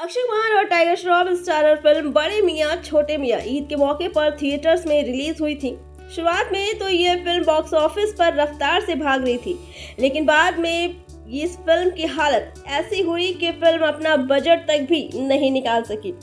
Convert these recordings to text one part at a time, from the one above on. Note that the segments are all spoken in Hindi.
अक्षय कुमार और टाइगर श्रॉफ स्टारर फिल्म बड़े मियां छोटे मियां ईद के मौके पर थिएटर्स में रिलीज हुई थी। शुरुआत में तो ये फिल्म बॉक्स ऑफिस पर रफ्तार से भाग रही थी, लेकिन बाद में इस फिल्म की हालत ऐसी हुई कि फिल्म अपना बजट तक भी नहीं निकाल सकी।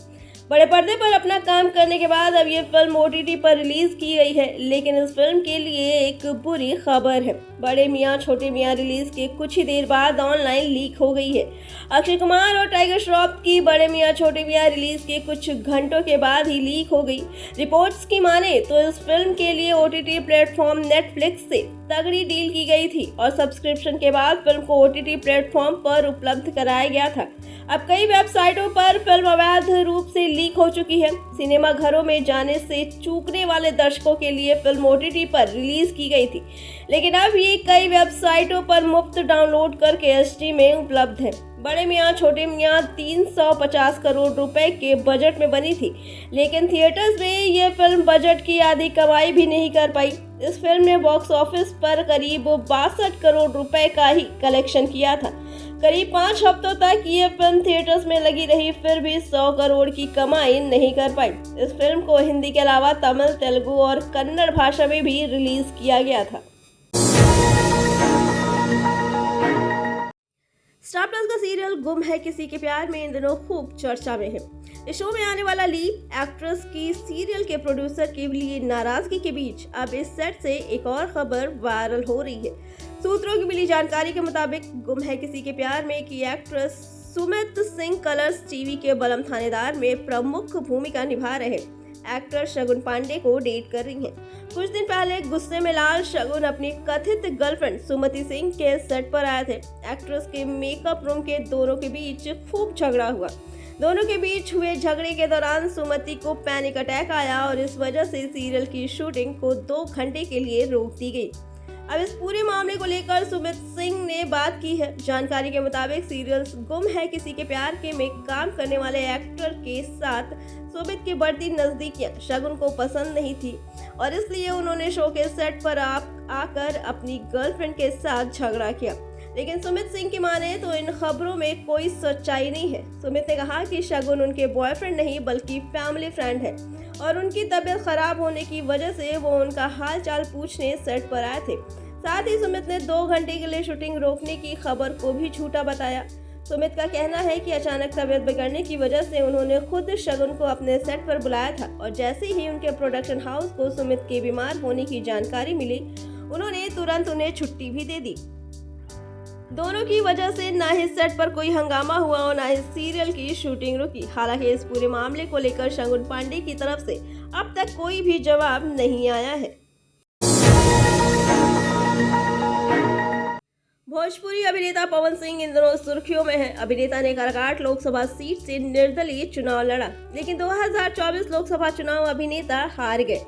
बड़े पर्दे पर अपना काम करने के बाद अब ये फिल्म OTT पर रिलीज की गई है, लेकिन इस फिल्म के लिए एक बुरी खबर है। बड़े मियां छोटे मियां रिलीज के कुछ ही देर बाद ऑनलाइन लीक हो गई है। अक्षय कुमार और टाइगर श्रॉफ की बड़े मियां छोटे मियां रिलीज के कुछ घंटों के बाद ही लीक हो गई। रिपोर्ट्स की माने तो इस फिल्म के लिए OTT प्लेटफॉर्म नेटफ्लिक्स से तगड़ी डील की गई थी और सब्सक्रिप्शन के बाद फिल्म को OTT प्लेटफॉर्म पर उपलब्ध कराया गया था। अब कई वेबसाइटों पर फिल्म अवैध रूप से लीक हो चुकी है। सिनेमा घरों में जाने से चूकने वाले दर्शकों के लिए फिल्म OTT पर रिलीज की गई थी, लेकिन अब ये कई वेबसाइटों पर मुफ्त डाउनलोड करके HD में उपलब्ध है। बड़े मियां छोटे मियां 350 करोड़ रुपए के बजट में बनी थी, लेकिन थिएटर्स में ये फिल्म बजट की आधी कमाई भी नहीं कर पाई। इस फिल्म ने बॉक्स ऑफिस पर करीब 62 करोड़ रुपए का ही कलेक्शन किया था। करीब 5 हफ्तों तक ये फिल्म थिएटर्स में लगी रही, फिर भी 100 करोड़ की कमाई नहीं कर पाई। इस फिल्म को हिंदी के अलावा तमिल, तेलुगु और कन्नड़ भाषा में भी रिलीज किया गया था। स्टार प्लस का सीरियल गुम है किसी के प्यार में इन दिनों खूब चर्चा में है। इस शो में आने वाला लीड एक्ट्रेस की सीरियल के प्रोड्यूसर के लिए नाराजगी के बीच अब इस सेट से एक और खबर वायरल हो रही है। सूत्रों की मिली जानकारी के मुताबिक गुम है किसी के प्यार में की actress Sumit Singh Colors TV के बलम थानेदार में प्रमुख भूमिका निभा रहे एक्टर शगुन पांडे को डेट कर रही हैं। कुछ दिन पहले गुस्से में लाल शगुन अपनी कथित गर्लफ्रेंड सुमति सिंह के सेट पर आए थे। एक्ट्रेस के मेकअप रूम के दोनों के बीच खूब झगड़ा हुआ। दोनों के बीच हुए झगड़े के दौरान सुमति को पैनिक अटैक आया और इस वजह से सीरियल की शूटिंग को 2 घंटे के लिए रोक दी गई। अब इस पूरे मामले को लेकर सुमित सिंह ने बात की है। जानकारी के मुताबिक सीरियल गुम है किसी के प्यार के में काम करने वाले एक्टर के साथ सुमित की बढ़ती नजदीकियां शगुन को पसंद नहीं थी और इसलिए उन्होंने शो के सेट पर आकर अपनी गर्लफ्रेंड के साथ झगड़ा किया। लेकिन सुमित सिंह की माने तो इन खबरों में कोई सच्चाई नहीं है। सुमित ने कहा कि शगुन उनके बॉयफ्रेंड नहीं बल्कि फैमिली फ्रेंड है और उनकी तबीयत खराब होने की वजह से वो उनका हाल चाल पूछने सेट पर आए थे। साथ ही सुमित ने 2 घंटे के लिए शूटिंग रोकने की खबर को भी झूठा बताया। सुमित का कहना है कि अचानक तबीयत बिगड़ने की वजह से उन्होंने खुद शगुन को अपने सेट पर बुलाया था और जैसे ही उनके प्रोडक्शन हाउस को सुमित के बीमार होने की जानकारी मिली, उन्होंने तुरंत उन्हें छुट्टी भी दे दी। दोनों की वजह से ना ही सेट पर कोई हंगामा हुआ और ना ही सीरियल की शूटिंग रुकी। हालांकि इस पूरे मामले को लेकर शगुन पांडे की तरफ से अब तक कोई भी जवाब नहीं आया है। भोजपुरी अभिनेता पवन सिंह इन दिनों सुर्खियों में है। अभिनेता ने काराकाट लोकसभा सीट से निर्दलीय चुनाव लड़ा, लेकिन 2024 लोकसभा चुनाव अभिनेता हार गए।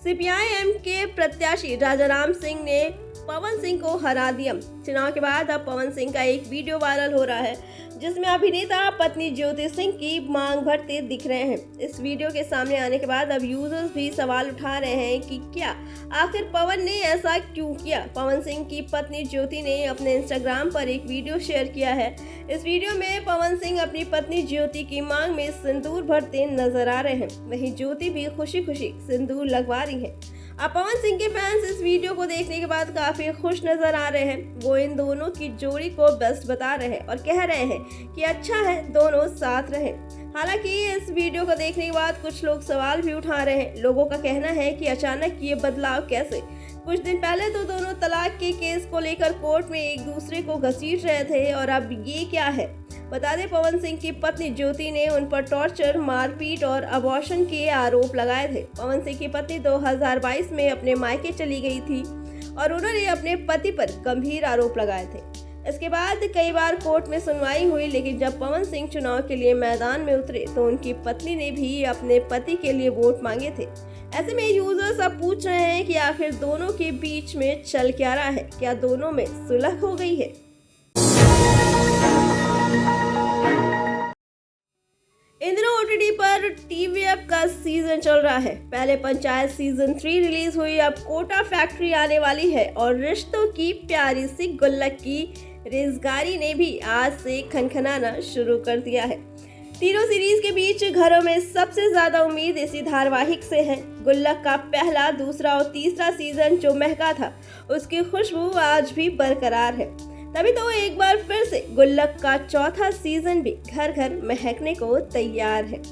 CPI-M के प्रत्याशी राजा राम सिंह ने पवन सिंह को हरा दिया। चुनाव के बाद अब पवन सिंह का एक वीडियो वायरल हो रहा है, जिसमें अभिनेता पत्नी ज्योति सिंह की मांग भरते दिख रहे हैं। इस वीडियो के सामने आने के बाद अब यूजर्स भी सवाल उठा रहे हैं कि क्या आखिर पवन ने ऐसा क्यों किया। पवन सिंह की पत्नी ज्योति ने अपने इंस्टाग्राम पर एक वीडियो शेयर किया है। इस वीडियो में पवन सिंह अपनी पत्नी ज्योति की मांग में सिंदूर भरते नजर आ रहे हैं। वहीं ज्योति भी खुशी खुशी सिंदूर लगवा रही है। अब पवन सिंह के फैंस इस वीडियो को देखने के बाद काफी खुश नजर आ रहे हैं। वो इन दोनों की जोड़ी को बेस्ट बता रहे हैं और कह रहे हैं कि अच्छा है दोनों साथ रहे। हालांकि इस वीडियो को देखने के बाद कुछ लोग सवाल भी उठा रहे हैं। लोगों का कहना है कि अचानक ये बदलाव कैसे। कुछ दिन पहले तो दोनों तलाक के केस को लेकर कोर्ट में एक दूसरे को घसीट रहे थे और अब ये क्या है। बता दें, पवन सिंह की पत्नी ज्योति ने उन पर टॉर्चर, मारपीट और अबॉर्शन के आरोप लगाए थे। पवन सिंह की पत्नी 2022 में अपने मायके चली गई थी और उन्होंने अपने पति पर गंभीर आरोप लगाए थे। इसके बाद कई बार कोर्ट में सुनवाई हुई, लेकिन जब पवन सिंह चुनाव के लिए मैदान में उतरे तो उनकी पत्नी ने भी अपने पति के लिए वोट मांगे थे। ऐसे में यूजर्स अब पूछ रहे हैं कि आखिर दोनों के बीच में चल क्या रहा है। क्या दोनों में सुलह हो गई है? इन दिनों OTT पर TVF का सीजन चल रहा है। पहले पंचायत सीजन 3 रिलीज हुई, अब कोटा फैक्ट्री आने वाली है और रिश्तों की प्यारी सी गुल्लक की रेजगारी ने भी आज से खनखनाना शुरू कर दिया है। तीनों सीरीज के बीच घरों में सबसे ज्यादा उम्मीद इसी धारावाहिक से है। गुल्लक का पहला, दूसरा और तीसरा सीजन जो महका था, उसकी खुशबू आज भी बरकरार है। तभी तो एक बार फिर से गुल्लक का चौथा सीजन भी घर घर महकने को तैयार है।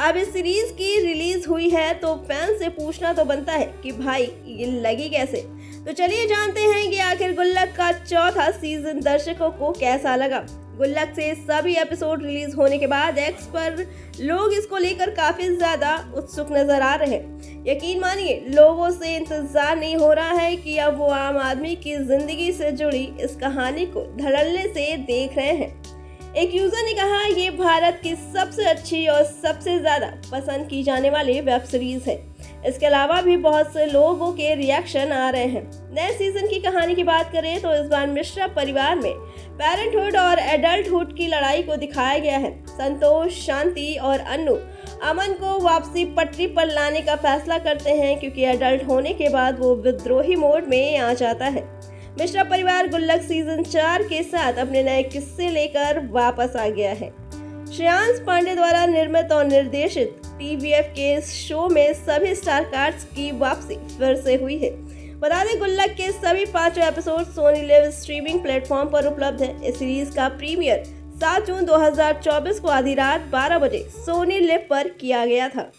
अब इस सीरीज की रिलीज हुई है तो फैंस से पूछना तो बनता है कि भाई ये लगी कैसे। तो चलिए जानते हैं कि आखिर गुल्लक का चौथा सीजन दर्शकों को कैसा लगा। गुल्लक से सभी एपिसोड रिलीज होने के बाद एक्स पर लोग इसको लेकर काफी ज्यादा उत्सुक नजर आ रहे हैं। यकीन मानिए, लोगों से इंतजार नहीं हो रहा है कि अब वो आम आदमी की जिंदगी से जुड़ी इस कहानी को धड़ल्ले से देख रहे हैं। एक यूजर ने कहा, ये भारत की सबसे अच्छी और सबसे ज्यादा पसंद की जाने वाली वेब सीरीज है। इसके अलावा भी बहुत से लोगों के रिएक्शन आ रहे हैं। नए सीजन की कहानी की बात करें तो इस बार मिश्रा परिवार में पेरेंटहुड और एडल्टहुड की लड़ाई को दिखाया गया है। संतोष, शांति और अन्नू अमन को वापसी पटरी पर लाने का फैसला करते हैं क्योंकि एडल्ट होने के बाद वो विद्रोही मोड में आ जाता है। मिश्रा परिवार गुल्लक सीजन 4 के साथ अपने नए किस्से लेकर वापस आ गया है। श्रेयांश पांडे द्वारा निर्मित और निर्देशित टीवीएफ के इस शो में सभी स्टार कास्ट की वापसी फिर से हुई है। बता दें, गुल्लक के सभी 5 episode Sony LIV streaming platform पर उपलब्ध है। इस सीरीज का प्रीमियर 7 जून 2024 को आधी रात 12 बजे सोनी लिव पर किया गया था।